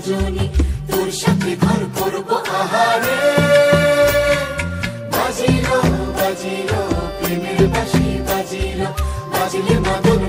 রজনী, তোর সাথে ঘর করবো আহারে। বাজিলো বাজিলো প্রেমের বাঁশি বাজিলো, বাজিলে মদন